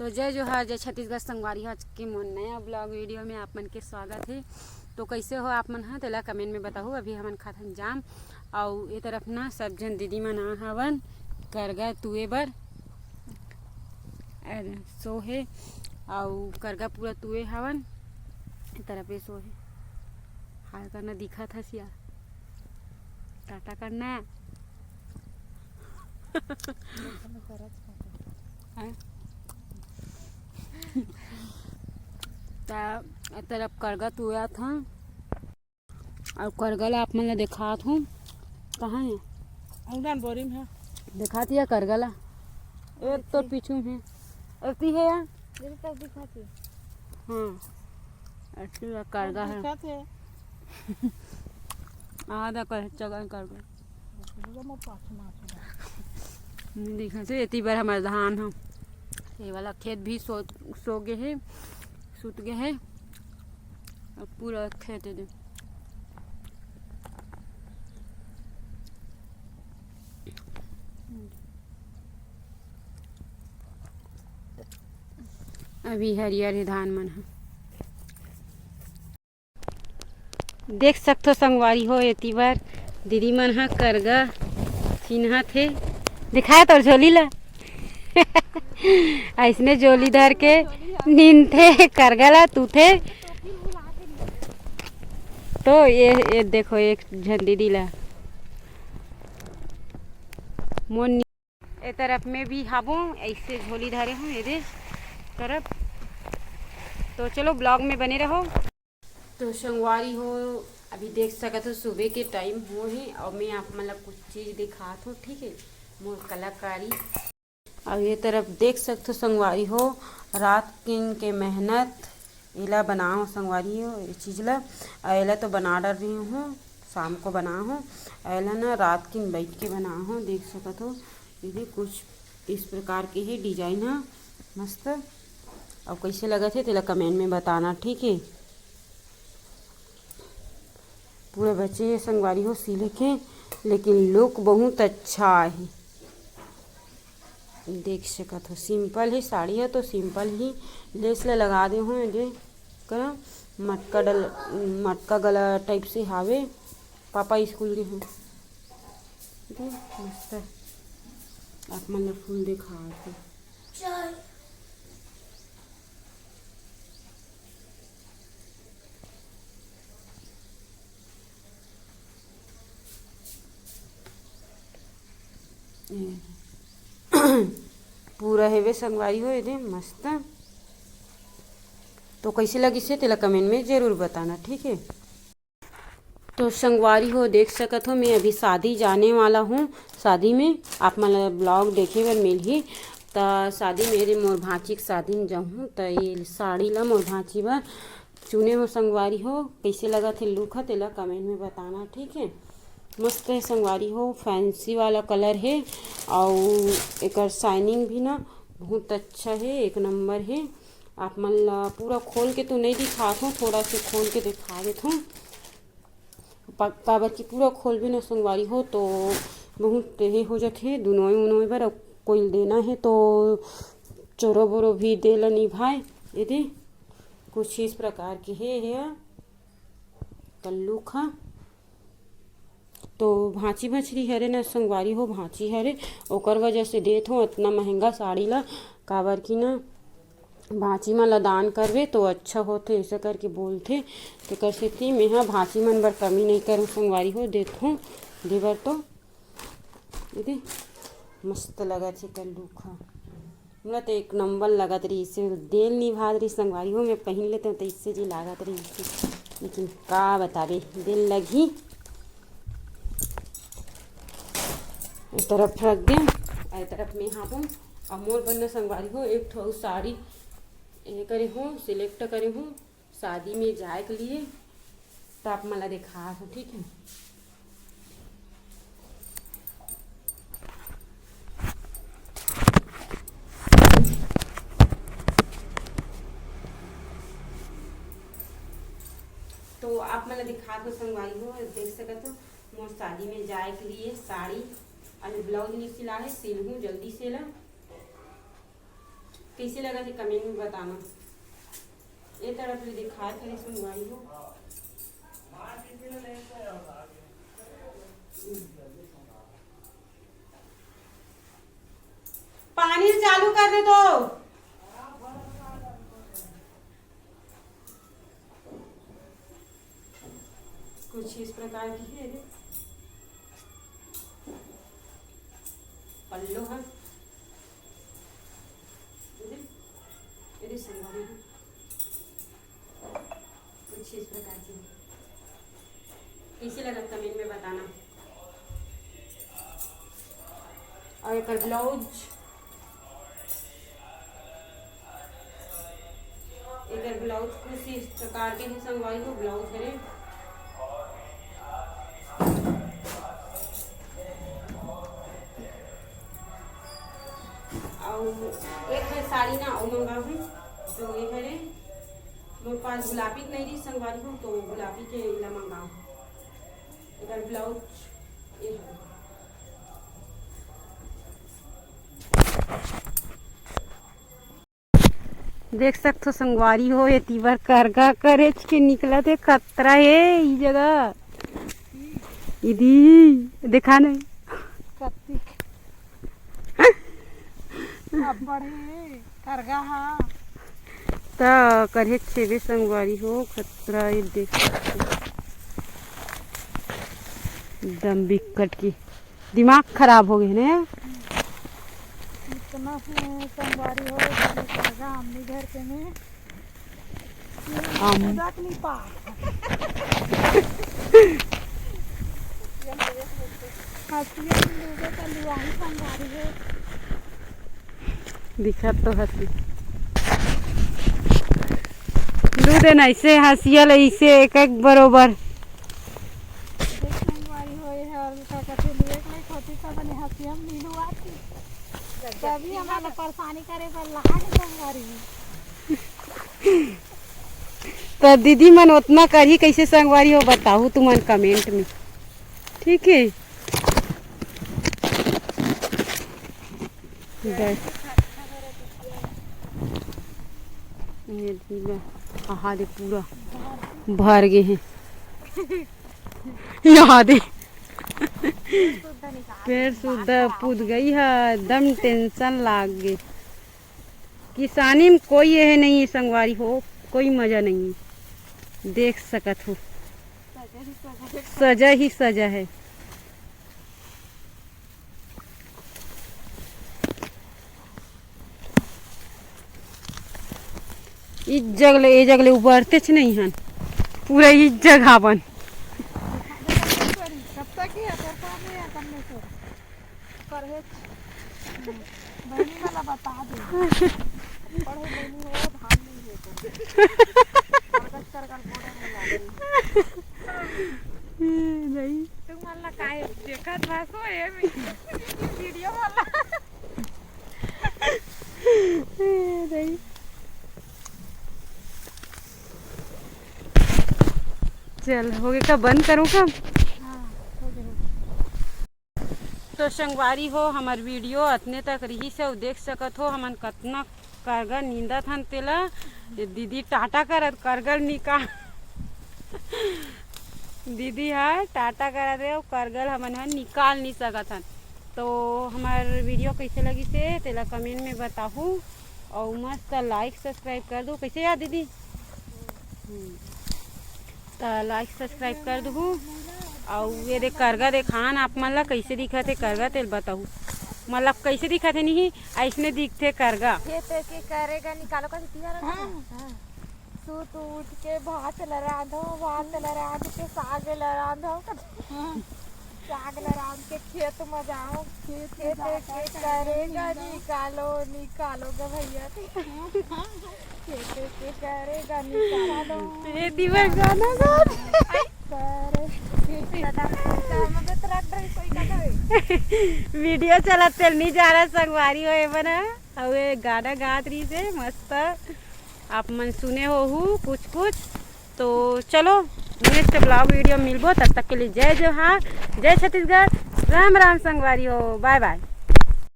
तो जय जोहार, जय छत्तीसगढ़ संगवारी। आज के मोर नया ब्लॉग वीडियो में आप मन के स्वागत है। तो कैसे हो आप मन? तेला कमेंट में बताओ। अभी हमन खाथन जाम और ये तरफ ना सब जन दीदी मन आ हवन करगा तुए बर सो है और करगा पूरा तुए हवन। ये तरफ ये सो है हाल करना दिखा था सिया टाटा करना तरफ करगा तुया था और करगला आप मन देखा हूँ कहाँ है बोरी में दिखा दिया करगला एक तो पीछू है ऐसी है यार दिखाती हाँ ऐसी करगा है आधा कर जगह करगा दिखा से इतनी बार हमारे धान हो ये वाला खेत भी सो गए है सूत गए है और पूरा खेत है। अभी हरियर है धान मन है देख सकते हो संगवारी हो। इतनी बार दीदी मन हा करगा चिन्हा थे दिखाया तो झोली ला ऐसने झोली धर के नींद थे करगला तू थे तो ये देखो एक झन दीदी ला मोन ए तरफ में भी हाबू ऐसे झोली धरे हूँ ये तरफ। तो चलो ब्लॉग में बने रहो। तो संगवारी हो अभी देख सकते हो सुबह के टाइम हो है और मैं आप मतलब कुछ चीज़ दिखात हूँ ठीक है मोर कलाकारी। और ये तरफ देख सकते हो संगवारी हो रात किन के मेहनत इला बनाओ संगवारी हो ये चीज़ ला एला तो बना डर रही हूँ शाम को बना हूँ एला ना रात किन बैठ के बना हूँ देख सकते हो ये कुछ इस प्रकार के है डिजाइन है मस्त। और कैसे लगा थे तेला कमेंट में बताना ठीक है। पूरे बच्चे संगवारी हो सिले के लेकिन लुक बहुत अच्छा है देख सकत हो। सिंपल है साड़ी है तो सिंपल ही लेस ले लगा दे हूँ ये कर मटका गला टाइप से हावे पापा स्कूल के हैं मस्त आप मन फूल दिखा पूरा हेवे संगवारी हो ये मस्त। तो कैसे लगी से तेला कमेंट में ज़रूर बताना ठीक है। तो संगवारी हो देख सकत हो मैं अभी शादी जाने वाला हूँ। शादी में आप मतलब ब्लॉग देखे बर मिल ही तो शादी मेरे मोर भांची की शादी में जाऊँ तो ये साड़ी ला मोर भांची बर चुने हो संगवारी हो। कैसे लगा थे लुक है तेला कमेंट में बताना ठीक है। मस्त है संगवारी हो फैंसी वाला कलर है और एक शाइनिंग भी ना बहुत अच्छा है एक नंबर है। आप मन ला पूरा खोल के तो नहीं दिखाता हूँ थोड़ा से खोल के दिखा देता हूँ काबर की पूरा खोल भी ना संगवारी हो तो बहुत ये हो जाते दुनों बार कोई देना है तो चोरो बोरो भी दे ला निभाए यदि कुछ इस प्रकार की है कल्लू खा। तो भांची मछली हरे ना संगवारी हो भांची हरे ओकर वजह से देत हो इतना महंगा साड़ी ला काबर की ना भांची मन ला दान करवे तो अच्छा होते ऐसा करके बोलते तो कैसे थी मैं हाँ भांची मन बर कमी नहीं करूँ संगवारी हो देत हूँ देवर तो दीदी मस्त लगा थे कल्लू खा हमरा तो एक नंबर लगत रही इससे दिल निभा रही संगवारी हो मैं पहन लेते तो इससे जी लागत रही इससे लेकिन का बतावे दिल लगी इस तरफ रख दें इस तरफ में यहाँ पर और मोर बनना संगवारी हो एक ठो साड़ी ये करे हूँ सिलेक्ट करे हूँ शादी में जाए के लिए तो आप मला दिखा हो ठीक है। तो आप मला दिखा दो संगवारी हो देख सकते हो मोर शादी में जाए के लिए साड़ी अभी ब्लाउज नहीं सिला है सिल हूँ जल्दी से ला कैसे लगा थे कमेंट में बताना। ये तरफ ले दिखा थे संगवारी हो। पानी चालू कर दे तो। कुछ इस प्रकार की है पल्लो है। ये संगवारी है कुछ इस प्रकार की। कैसे लगा कमेंट में बताना। और एक ब्लाउज कुछ इस प्रकार के संगवारी को ब्लाउज करें। और एक है साड़ी ना और मंगा हूँ तो ये है मेरे पास गुलाबी नहीं रही संगवारी हूँ तो गुलाबी के ला मंगा हूँ। एक ब्लाउज ये है। देख सकते हो संगवारी हो ये तीवर करगा करेच के निकला थे खतरा है ये जगह। इधी देखा नहीं करगा हाँ तो करे छेबे संगवारी हो खतरा ये देख सकते एकदम बिकट की दिमाग खराब हो गए ना। इतना संगवारी हो करगा हमने घर के में नहीं पा संगवारी है दिखा तो हंसी लू देन ऐसे हंसियल ऐसे एक एक बरोबर तभी हमारा परेशानी करे पर लगा के संगवारी तो दीदी मन उतना करी कैसे संगवारी हो बताओ तुमन कमेंट में ठीक है। हाँ दे पूरा भर गए हैं यहाँ दे पेड़ सुधा पूद गई है एकदम टेंशन लाग गई। किसानी में कोई यह नहीं संगवारी हो कोई मजा नहीं देख सकत हो सजा ही सजा है। इस जगले उबरते नहीं हन पूरा इस जगह बन बता नहीं तुम वाला काय देखत भासो ये वीडियो वाला नहीं चल हो गया का बंद करूँ का। तो संगवारी हो हमार वीडियो अतने तक रही से देख सकत हो हमन कतना करगा नींदा थन तेला दीदी टाटा करत करगल निकाल दीदी है टाटा करा दे करगल हमन निकाल नहीं सकत हन। तो हमार वीडियो कैसे लगी से तेला कमेंट में बताहू और मस्त लाइक सब्सक्राइब कर दो कैसे यार दीदी तो लाइक सब्सक्राइब कर दू। और ये देख करगा देखान आप मन ला कैसे दिखत है करगा तेल बताऊ मतलब कैसे दिखत है नहीं ऐसने दिखते करगा के करेगा निकालो का सूत उठ के भात लरांधो के साग लरांधो साग लरांध के खेत में जाओ खेत के करेगा निकालो गे भैया खेत के करेगा निकालो ये दीवार गाना वीडियो चला तेल नहीं जा रहा संगवारी हो बना और गाना गात रही से मस्त आप मन सुने हो कुछ तो चलो नेक्स्ट ब्लॉग वीडियो मिलबो तब तक के लिए जय जोहार जय छत्तीसगढ़ राम राम संगवारी हो बाय बाय।